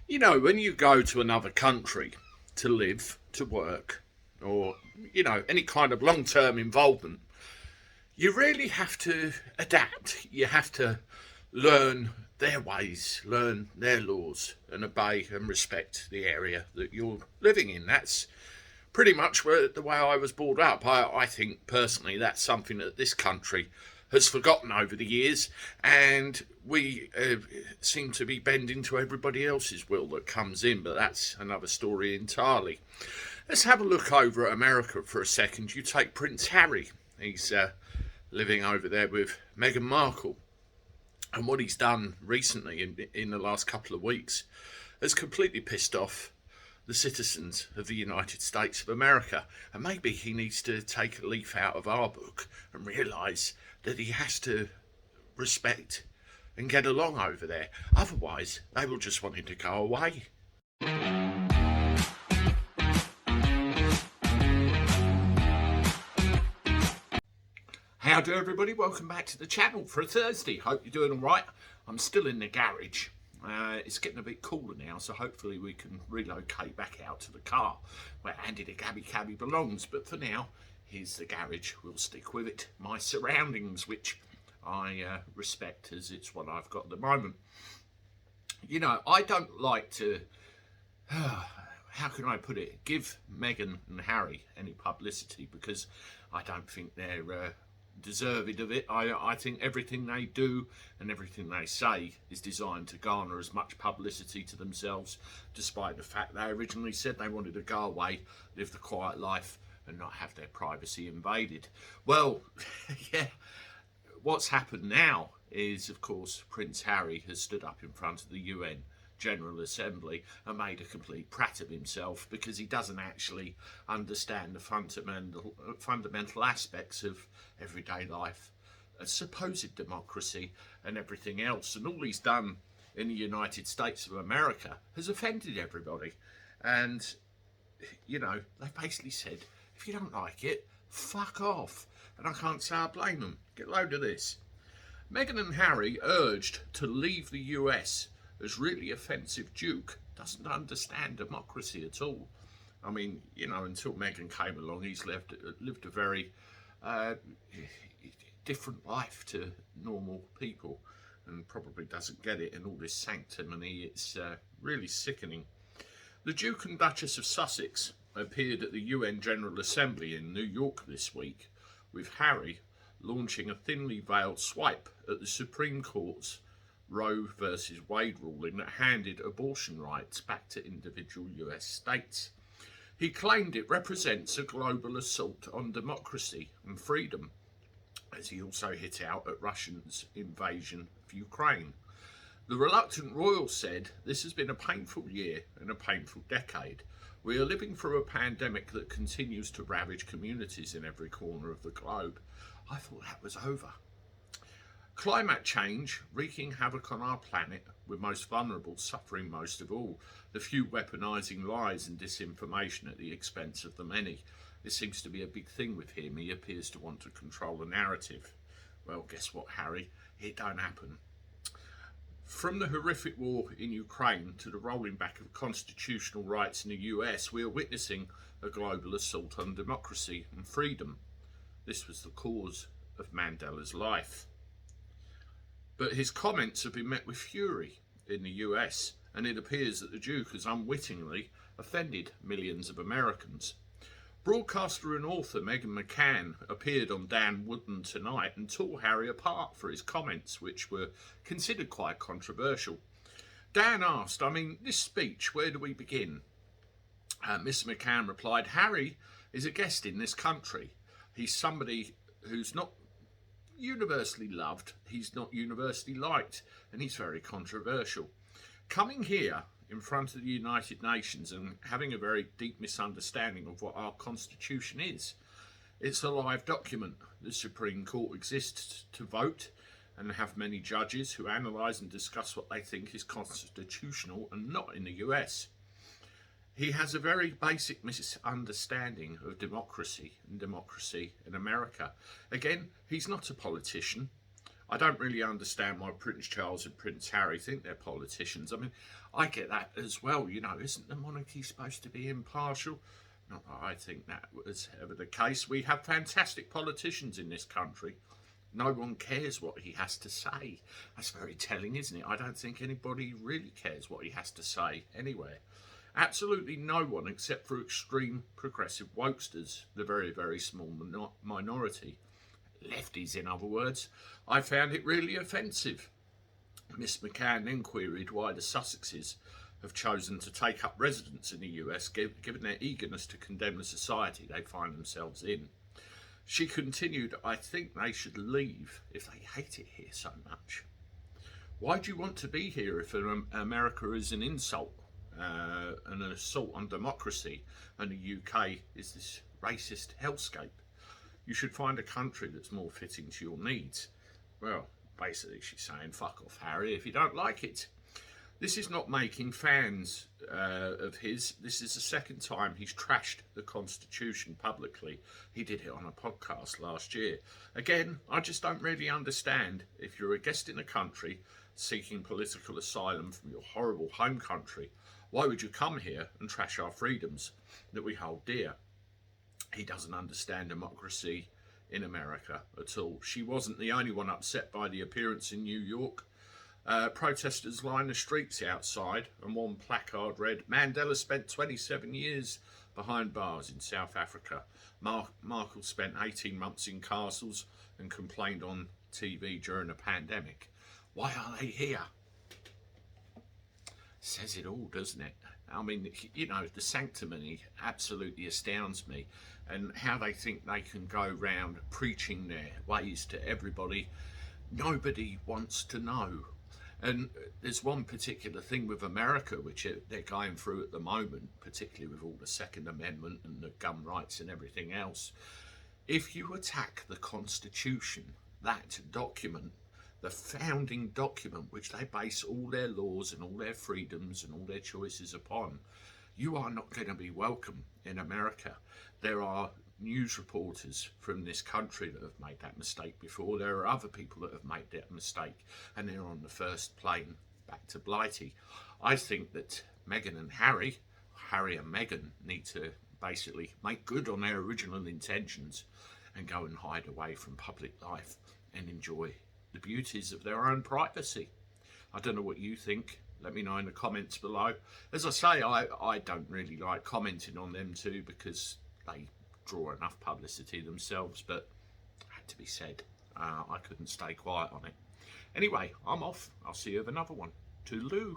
You know, when you go to another country to live, to work, or, any kind of long term involvement, you really have to adapt. You have to learn their ways, learn their laws, and obey and respect the area that you're living in. That's pretty much the way I was brought up. I think personally that's something that this country has forgotten over the years, and we seem to be bending to everybody else's will that comes in, but that's another story entirely. Let's have a look over at America for a second. You take Prince Harry. He's living over there with Meghan Markle. And what he's done recently in the last couple of weeks has completely pissed off the citizens of the United States of America. And maybe he needs to take a leaf out of our book and realise that he has to respect and get along over there. Otherwise, they will just want him to go away. How do everybody? Welcome back to the channel for a Thursday. Hope you're doing all right. I'm still in the garage. It's getting a bit cooler now, so hopefully we can relocate back out to the car where Andy the Cabby belongs. But for now, here's the garage. We'll stick with it. My surroundings, which I respect as it's what I've got at the moment. You know, I don't like to, how can I put it, give Meghan and Harry any publicity, because I don't think they're deserving of it. I think everything they do and everything they say is designed to garner as much publicity to themselves, despite the fact they originally said they wanted to go away, live the quiet life and not have their privacy invaded. Well, yeah, what's happened now is, of course, Prince Harry has stood up in front of the UN General Assembly and made a complete prat of himself, because he doesn't actually understand the fundamental aspects of everyday life, a supposed democracy and everything else. And all he's done in the United States of America has offended everybody. And, you know, they basically said, if you don't like it, fuck off. And I can't say I blame them. Get a load of this. Meghan and Harry urged to leave the US as really offensive Duke doesn't understand democracy at all. I mean, you know, until Meghan came along, he's lived a very different life to normal people, and probably doesn't get it in all this sanctimony. It's really sickening. The Duke and Duchess of Sussex appeared at the UN General Assembly in New York this week, with Harry launching a thinly veiled swipe at the Supreme Court's Roe versus Wade ruling that handed abortion rights back to individual US states. He claimed it represents a global assault on democracy and freedom, as he also hit out at Russia's invasion of Ukraine. The reluctant royal said, "This has been a painful year and a painful decade. We are living through a pandemic that continues to ravage communities in every corner of the globe." I thought that was over. Climate change wreaking havoc on our planet, with most vulnerable suffering most of all, the few weaponising lies and disinformation at the expense of the many. This seems to be a big thing with him. He appears to want to control the narrative. Well, guess what, Harry? It don't happen. From the horrific war in Ukraine to the rolling back of constitutional rights in the US, we are witnessing a global assault on democracy and freedom. This was the cause of Mandela's life. But his comments have been met with fury in the US, and it appears that the Duke has unwittingly offended millions of Americans. Broadcaster and author Meghan McCann appeared on Dan Wootton Tonight and tore Harry apart for his comments, which were considered quite controversial. Dan asked, this speech, where do we begin? Miss McCann replied, "Harry is a guest in this country. He's somebody who's not universally loved, he's not universally liked, and he's very controversial. Coming here in front of the United Nations and having a very deep misunderstanding of what our Constitution is. It's a live document. The Supreme Court exists to vote and have many judges who analyse and discuss what they think is constitutional and not in the US. He has a very basic misunderstanding of democracy in America. Again, he's not a politician. I don't really understand why Prince Charles and Prince Harry think they're politicians. I mean, I get that as well. You know, isn't the monarchy supposed to be impartial? Not that I think that was ever the case. We have fantastic politicians in this country. No one cares what he has to say. That's very telling, isn't it? I don't think anybody really cares what he has to say anywhere. Absolutely no one, except for extreme progressive wokesters, the very, very small minority. Lefties, in other words. I found it really offensive. Miss McCann then queried why the Sussexes have chosen to take up residence in the US, given their eagerness to condemn the society they find themselves in. She continued, I think they should leave if they hate it here so much. Why do you want to be here if America is an insult, an assault on democracy, and the UK is this racist hellscape? You should find a country that's more fitting to your needs. Well, basically she's saying, fuck off, Harry, if you don't like it. This is not making fans of his. This is the second time he's trashed the Constitution publicly. He did it on a podcast last year. Again, I just don't really understand. If you're a guest in a country seeking political asylum from your horrible home country, why would you come here and trash our freedoms that we hold dear? He doesn't understand democracy in America at all. She wasn't the only one upset by the appearance in New York. Protesters lined the streets outside, and one placard read, Mandela spent 27 years behind bars in South Africa. Markle spent 18 months in castles and complained on TV during a pandemic. Why are they here? Says it all, doesn't it? I mean, you know, the sanctimony absolutely astounds me, and how they think they can go round preaching their ways to everybody. Nobody wants to know. And there's one particular thing with America which they're going through at the moment, particularly with all the Second Amendment and the gun rights and everything else. If you attack the Constitution, that document, the founding document which they base all their laws and all their freedoms and all their choices upon, you are not going to be welcome in America. There are news reporters from this country that have made that mistake before. There are other people that have made that mistake, and they're on the first plane back to Blighty. I think that Meghan and Harry and Meghan, need to basically make good on their original intentions and go and hide away from public life and enjoy the beauties of their own privacy. I don't know what you think. Let me know in the comments below. As I say, I don't really like commenting on them too, because they draw enough publicity themselves, but it had to be said. I couldn't stay quiet on it. Anyway, I'm off. I'll see you with another one. Toodaloo.